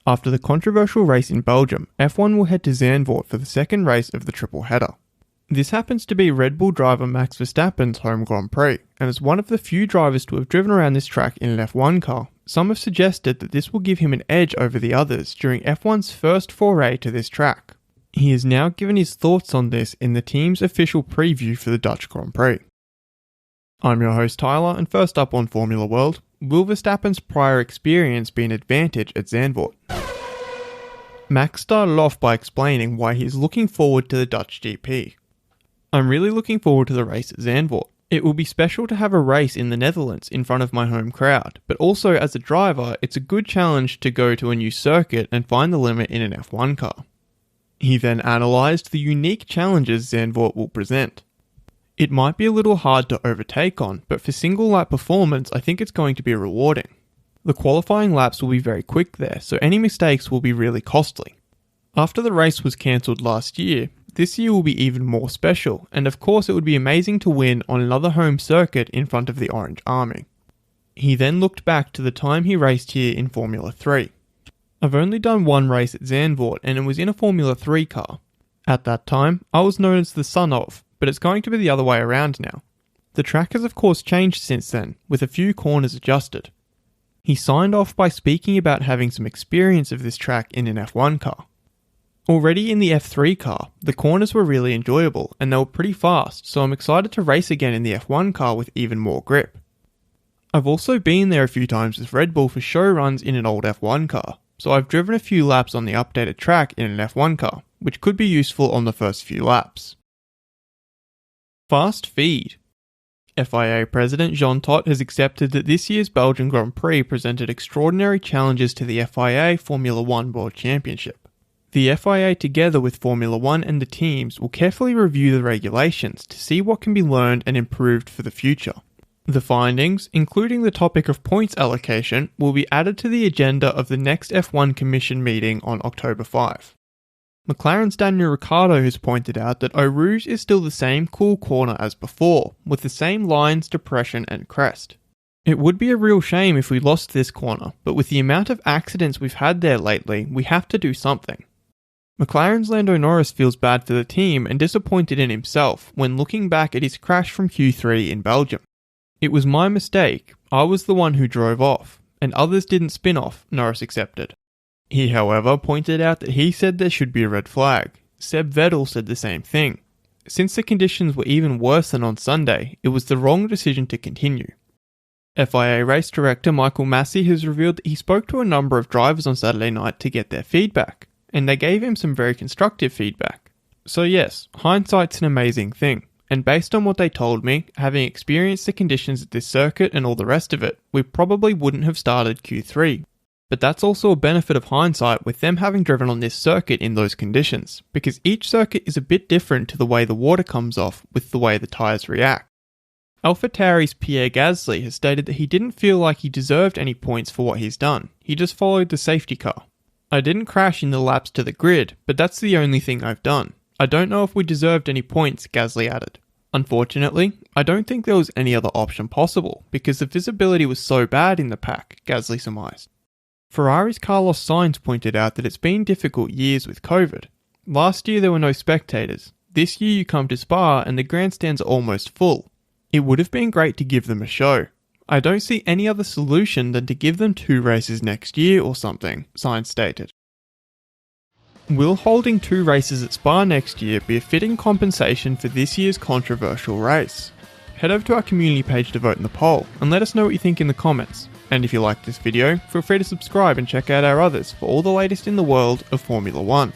After the controversial race in Belgium, F1 will head to Zandvoort for the second race of the triple header. This happens to be Red Bull driver Max Verstappen's home Grand Prix, and as one of the few drivers to have driven around this track in an F1 car, some have suggested that this will give him an edge over the others during F1's first foray to this track. He has now given his thoughts on this in the team's official preview for the Dutch Grand Prix. I'm your host Tyler, and first up on Formula World, will Verstappen's prior experience be an advantage at Zandvoort? Max started off by explaining why he is looking forward to the Dutch GP. I'm really looking forward to the race at Zandvoort. It will be special to have a race in the Netherlands in front of my home crowd, but also as a driver, it's a good challenge to go to a new circuit and find the limit in an F1 car. He then analysed the unique challenges Zandvoort will present. It might be a little hard to overtake on, but for single lap performance, I think it's going to be rewarding. The qualifying laps will be very quick there, so any mistakes will be really costly. After the race was cancelled last year, this year will be even more special, and of course it would be amazing to win on another home circuit in front of the Orange Army. He then looked back to the time he raced here in Formula 3. I've only done one race at Zandvoort and it was in a Formula 3 car. At that time, I was known as the son of, but it's going to be the other way around now. The track has of course changed since then, with a few corners adjusted. He signed off by speaking about having some experience of this track in an F1 car. Already in the F3 car, the corners were really enjoyable and they were pretty fast, so I'm excited to race again in the F1 car with even more grip. I've also been there a few times with Red Bull for show runs in an old F1 car, so I've driven a few laps on the updated track in an F1 car, which could be useful on the first few laps. Fast feed. FIA President Jean Todt has accepted that this year's Belgian Grand Prix presented extraordinary challenges to the FIA Formula 1 World Championship. The FIA, together with Formula 1 and the teams, will carefully review the regulations to see what can be learned and improved for the future. The findings, including the topic of points allocation, will be added to the agenda of the next F1 Commission meeting on October 5. McLaren's Daniel Ricciardo has pointed out that Eau Rouge is still the same cool corner as before, with the same lines, depression and crest. It would be a real shame if we lost this corner, but with the amount of accidents we've had there lately, we have to do something. McLaren's Lando Norris feels bad for the team and disappointed in himself when looking back at his crash from Q3 in Belgium. It was my mistake, I was the one who drove off, and others didn't spin off, Norris accepted. He, however, pointed out that he said there should be a red flag. Seb Vettel said the same thing. Since the conditions were even worse than on Sunday, it was the wrong decision to continue. FIA race director Michael Massey has revealed that he spoke to a number of drivers on Saturday night to get their feedback, and they gave him some very constructive feedback. So yes, hindsight's an amazing thing, and based on what they told me, having experienced the conditions at this circuit and all the rest of it, we probably wouldn't have started Q3. But that's also a benefit of hindsight with them having driven on this circuit in those conditions, because each circuit is a bit different to the way the water comes off with the way the tyres react. AlphaTauri's Pierre Gasly has stated that he didn't feel like he deserved any points for what he's done, he just followed the safety car. I didn't crash in the laps to the grid, but that's the only thing I've done. I don't know if we deserved any points, Gasly added. Unfortunately, I don't think there was any other option possible, because the visibility was so bad in the pack, Gasly surmised. Ferrari's Carlos Sainz pointed out that it's been difficult years with COVID. Last year there were no spectators. This year you come to Spa and the grandstands are almost full. It would have been great to give them a show. I don't see any other solution than to give them 2 races next year or something, Sainz stated. Will holding 2 races at Spa next year be a fitting compensation for this year's controversial race? Head over to our community page to vote in the poll, and let us know what you think in the comments. And if you liked this video, feel free to subscribe and check out our others for all the latest in the world of Formula 1.